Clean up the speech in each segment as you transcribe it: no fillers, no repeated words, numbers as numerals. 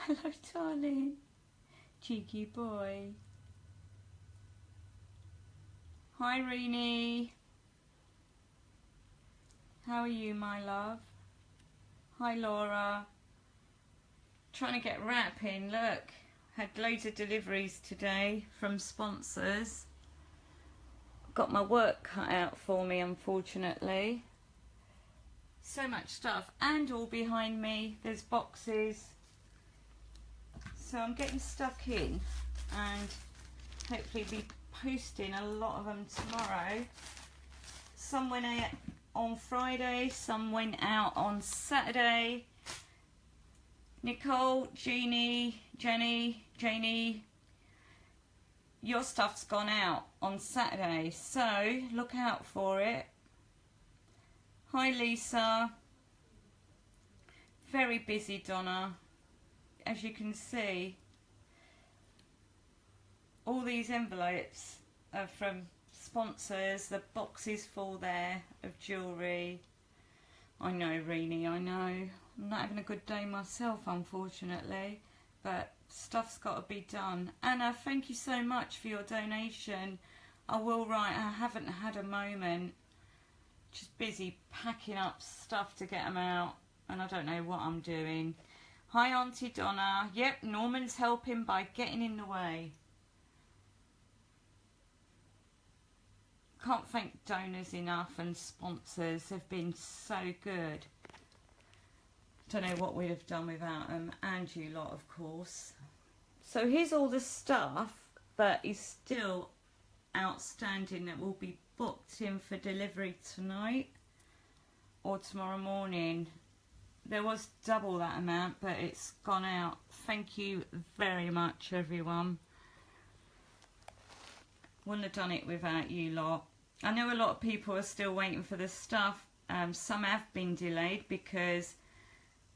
Hello, darling. Cheeky boy. Hi, Reenie. How are you, my love? Hi, Laura. Trying to get wrapping. Look, had loads of deliveries today from sponsors. Got my work cut out for me, unfortunately. So much stuff, and all behind me there's boxes. So I'm getting stuck in, and hopefully be posting a lot of them tomorrow. Some went out on Friday, some went out on Saturday. Nicole, Jeannie, Jenny, your stuff's gone out on Saturday, so look out for it. Hi, Lisa. Very busy, Donna. As you can see, all these envelopes are from sponsors, the boxes full there of jewellery. I know, Reenie, I know. I'm not having a good day myself, unfortunately, but stuff's got to be done. Anna, thank you so much for your donation. I will write, I haven't had a moment. Just busy packing up stuff to get them out, and I don't know what I'm doing. Hi, Auntie Donna. Yep, Norman's helping by getting in the way. Can't thank donors enough, and sponsors have been so good. Don't know what we'd have done without them, and you lot, of course. So here's all the stuff that is still outstanding that will be booked in for delivery tonight or tomorrow morning. There was double that amount, but it's gone out. Thank you very much, everyone. Wouldn't have done it without you lot. I know a lot of people are still waiting for the stuff. Some have been delayed because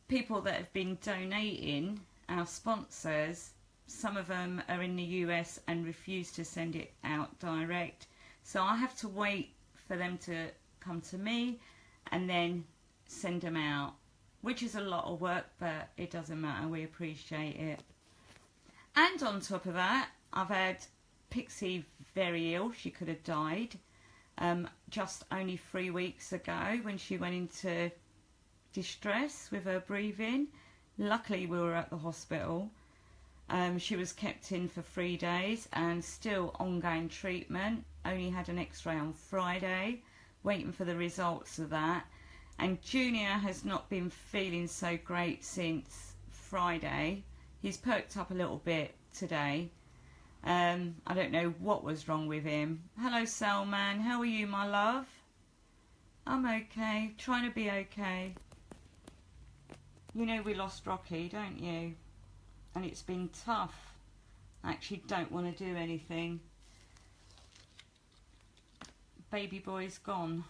people that have been donating, our sponsors, some of them are in the US and refuse to send it out direct. So I have to wait for them to come to me and then send them out, which is a lot of work, but it doesn't matter, we appreciate it. And on top of that, I've had Pixie very ill. She could have died just only 3 weeks ago when she went into distress with her breathing. Luckily we were at the hospital. She was kept in for 3 days and still ongoing treatment. Only had an x-ray on Friday, waiting for the results of that. And Junior has not been feeling so great since Friday. He's perked up a little bit today. I don't know what was wrong with him. Hello, Salman. How are you, my love? I'm okay. Trying to be okay. You know we lost Rocky, don't you? And it's been tough. I actually don't want to do anything. Baby boy's gone.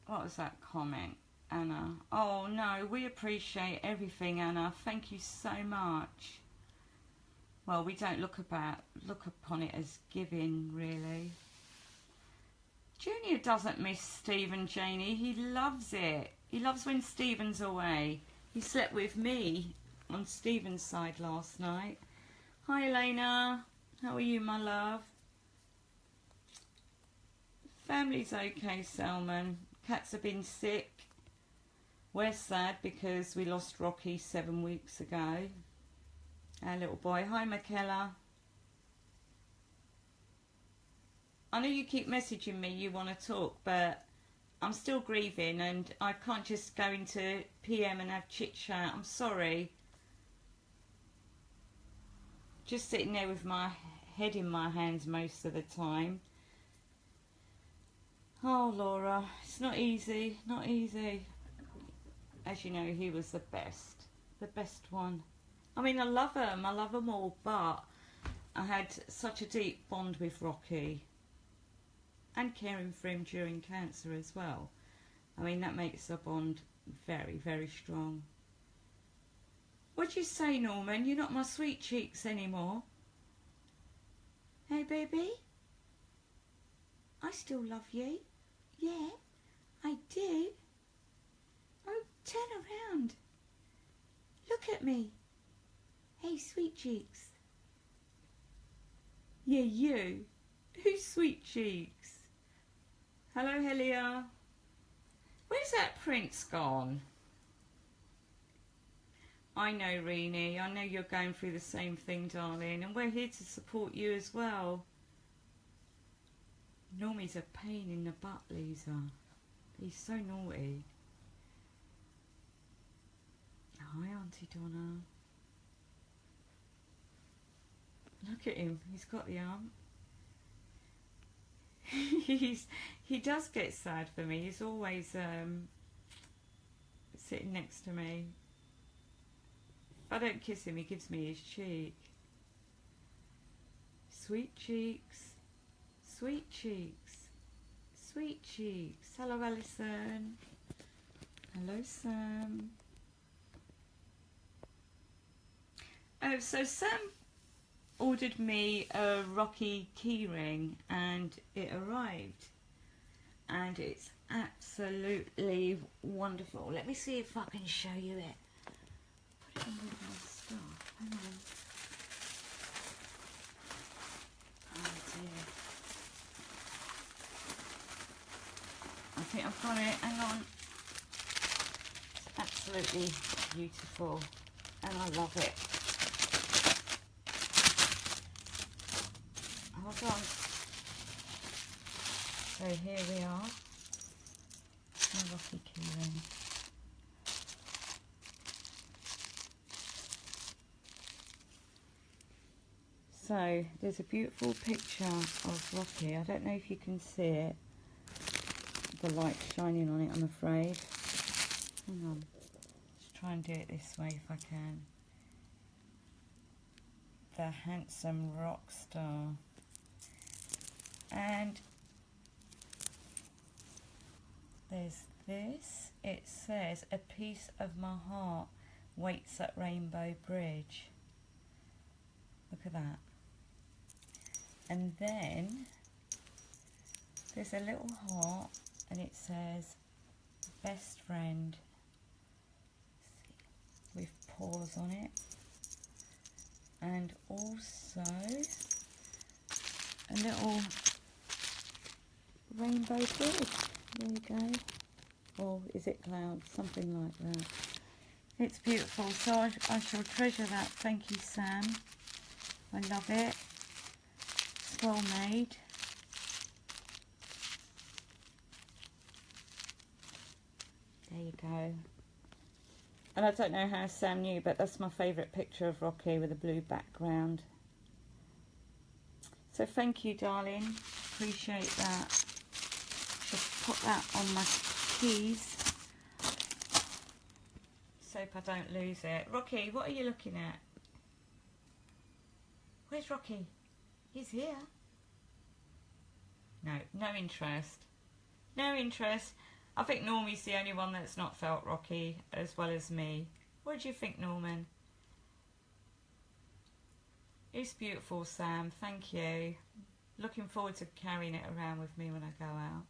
What was that comment, Anna? Oh no, we appreciate everything, Anna. Thank you so much. Well, we don't look upon it as giving, really. Junior doesn't miss Steve and Janie. He loves it. He loves when Stephen's away. He slept with me on Stephen's side last night. Hi, Elena. How are you, my love? Family's okay, Salman. Cats have been sick. We're sad because we lost Rocky 7 weeks ago. Our little boy. Hi, Michaela. I know you keep messaging me, you want to talk, but I'm still grieving and I can't just go into PM and have chit chat. I'm sorry. Just sitting there with my head in my hands most of the time. Oh, Laura, it's not easy, not easy. As you know, he was the best one. I mean, I love them all, but I had such a deep bond with Rocky. And caring for him during cancer as well. I mean, that makes the bond very, very strong. What'd you say, Norman? You're not my sweet cheeks anymore. Hey, baby? I still love you. Yeah, I do. Oh, turn around. Look at me. Hey, sweet cheeks. Yeah, you. Who's sweet cheeks? Hello, Helia. Where's that Prince gone? I know, Renee. I know you're going through the same thing, darling, and we're here to support you as well. Normie's a pain in the butt, Lisa. He's so naughty. Hi, Auntie Donna. Look at him. He's got the arm. He does get sad for me. He's always sitting next to me. If I don't kiss him, he gives me his cheek. Sweet cheeks. Sweet cheeks. Sweet cheeks. Hello, Alison. Hello, Sam. Oh, so Sam ordered me a Rocky keyring and it arrived. And it's absolutely wonderful. Let me see if I can show you it. Put it in with my stuff. Hang on. Oh dear. I think I've got it. Hang on. It's absolutely beautiful. And I love it. Hold on. So here we are. My Rocky keyring. So there's a beautiful picture of Rocky. I don't know if you can see it. The light's shining on it, I'm afraid. Hang on. Let's try and do it this way if I can. The handsome rock star. And there's this. It says, "A piece of my heart waits at Rainbow Bridge." Look at that. And then there's a little heart and it says, "Best friend," with paws on it. And also a little rainbow bridge. There you go. Or is it clouds? Something like that. It's beautiful. So I shall treasure that. Thank you, Sam. I love it. It's well made. There you go. And I don't know how Sam knew, but that's my favourite picture of Rocky with a blue background. So thank you, darling. Appreciate that. Just put that on my keys so if I don't lose it. Rocky, what are you looking at? Where's Rocky? He's here. No, no interest. No interest. I think Normie's the only one that's not felt Rocky as well as me. What do you think, Norman? It's beautiful, Sam. Thank you. Looking forward to carrying it around with me when I go out.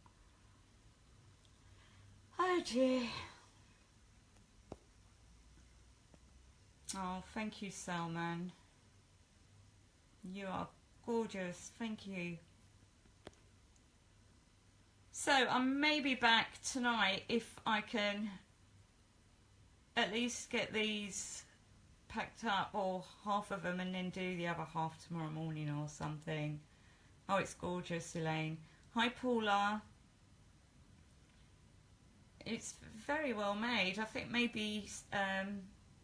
Oh dear. Oh, thank you, Salman. You are gorgeous. Thank you. So I may be back tonight if I can at least get these packed up, or half of them, and then do the other half tomorrow morning or something. Oh, it's gorgeous, Elaine. Hi, Paula. It's very well made. I think maybe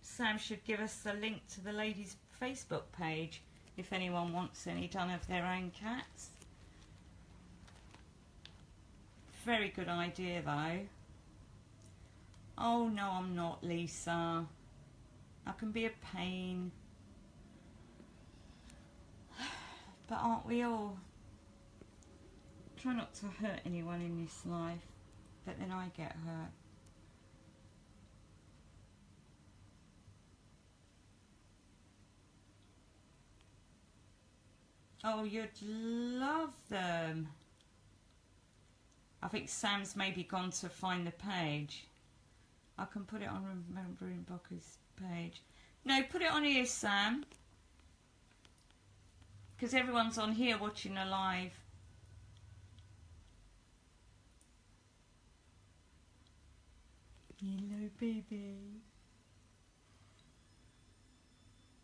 Sam should give us the link to the ladies' Facebook page if anyone wants any done of their own cats. Very good idea, though. Oh, no, I'm not, Lisa. I can be a pain. But aren't we all? Try not to hurt anyone in this life, but then I get hurt. Oh, you'd love them. I think Sam's maybe gone to find the page. I can put it on Remembering page. No, put it on here, Sam. Because everyone's on here watching a live. Hello, baby.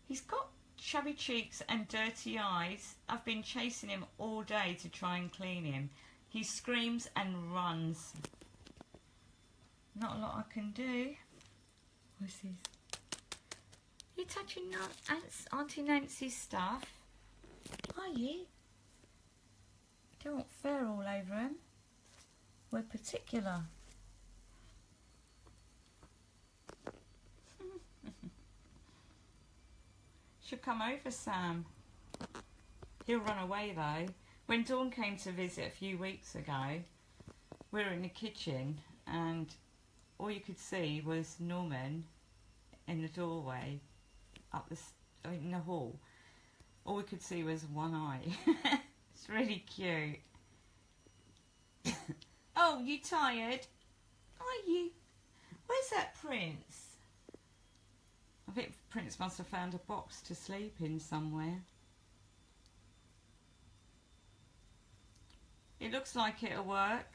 He's got chubby cheeks and dirty eyes. I've been chasing him all day to try and clean him. He screams and runs. Not a lot I can do. What's this? You touching Auntie Nancy's stuff? Are you? Don't want fur all over him. We're particular. Should come over, Sam. He'll run away though. When Dawn came to visit a few weeks ago, we were in the kitchen and all you could see was Norman in the doorway in the hall. All we could see was one eye. It's really cute. Oh, you tired? Are you? Where's that Prince? I think Prince must have found a box to sleep in somewhere. It looks like it'll work.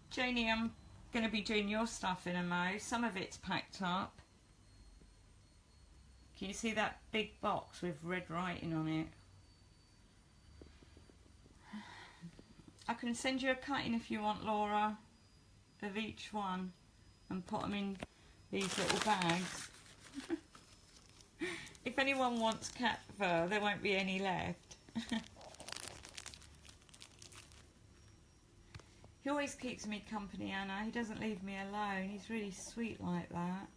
Janie, I'm going to be doing your stuff in a mo. Some of it's packed up. Can you see that big box with red writing on it? I can send you a cutting if you want, Laura, of each one and put them in these little bags. If anyone wants cat fur, there won't be any left. He always keeps me company, Anna. He doesn't leave me alone. He's really sweet like that.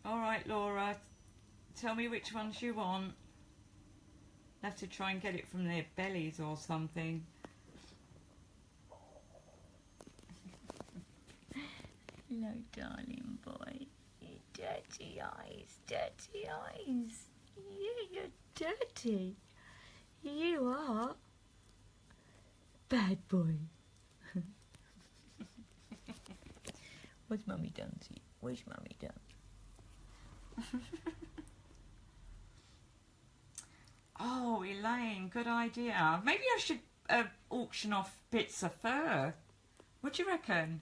Alright, Laura. Tell me which ones you want. I'll have to try and get it from their bellies or something. Hello, darling boy. You dirty eyes, dirty eyes. Yeah, you're dirty. You are. Bad boy. What's Mummy done to you? What's Mummy done? Oh, Elaine, good idea. Maybe I should auction off bits of fur. What do you reckon?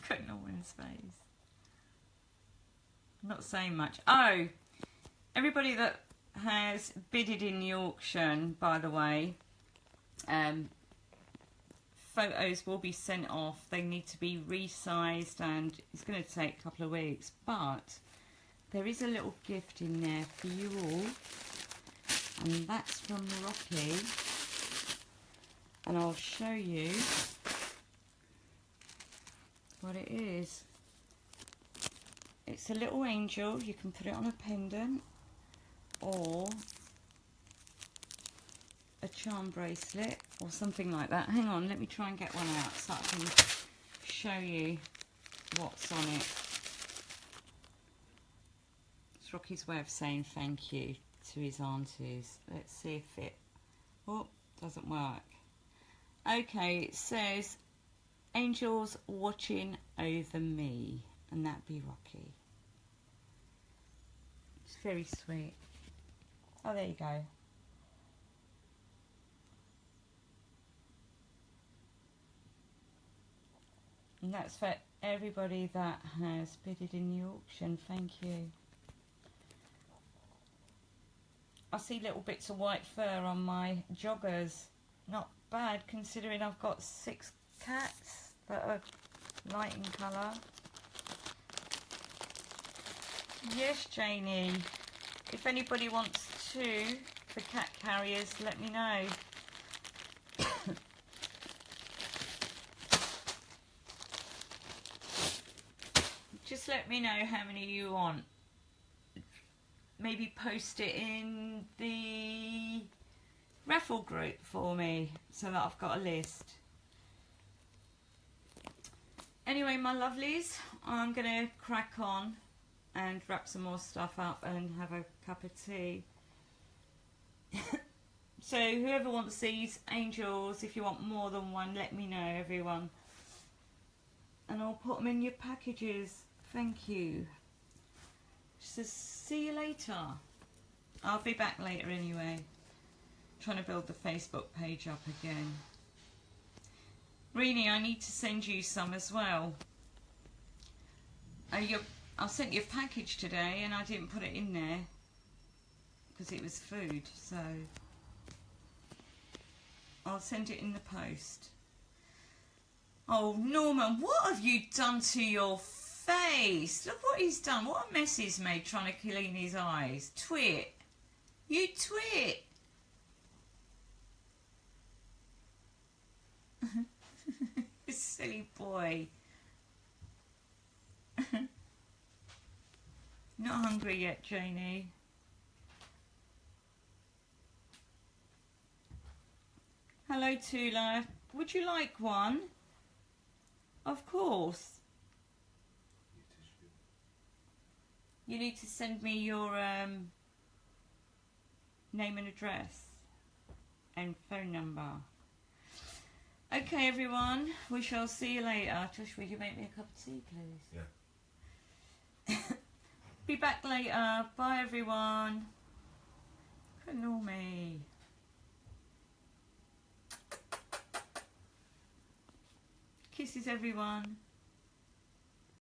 Got no one's face. I'm not saying much. Oh, everybody that has bidded in the auction, by the way, photos will be sent off. They need to be resized and it's going to take a couple of weeks, but there is a little gift in there for you all, and that's from Rocky, and I'll show you what it is. It's a little angel. You can put it on a pendant or a charm bracelet or something like that. Hang on, let me try and get one out so I can show you what's on it. It's Rocky's way of saying thank you to his aunties. Let's see if it... Oh, doesn't work. Okay, it says angels watching over me, and that'd be Rocky. It's very sweet. Oh, there you go. And that's for everybody that has bidded in the auction. Thank you. I see little bits of white fur on my joggers. Not bad considering I've got 6 cats that are light in colour. Yes, Janie. If anybody wants to, the cat carriers, let me know. Just let me know how many you want. Maybe post it in the raffle group for me so that I've got a list. Anyway, my lovelies, I'm going to crack on and wrap some more stuff up and have a cup of tea. So whoever wants these angels, if you want more than one, let me know, everyone. And I'll put them in your packages. Thank you. So see you later. I'll be back later anyway. Trying to build the Facebook page up again. Rini, I need to send you some as well. I sent you a package today and I didn't put it in there because it was food, so I'll send it in the post. Oh, Norman, what have you done to your face? Look what he's done. What a mess he's made trying to clean his eyes. Twit. You twit. Silly boy. Not hungry yet, Janie. Hello, Tula. Would you like one? Of course. You need to send me your name and address and phone number. Okay, everyone. We shall see you later. Josh, will you make me a cup of tea, please? Yeah. Be back later. Bye, everyone. Ignore me. Kisses, everyone.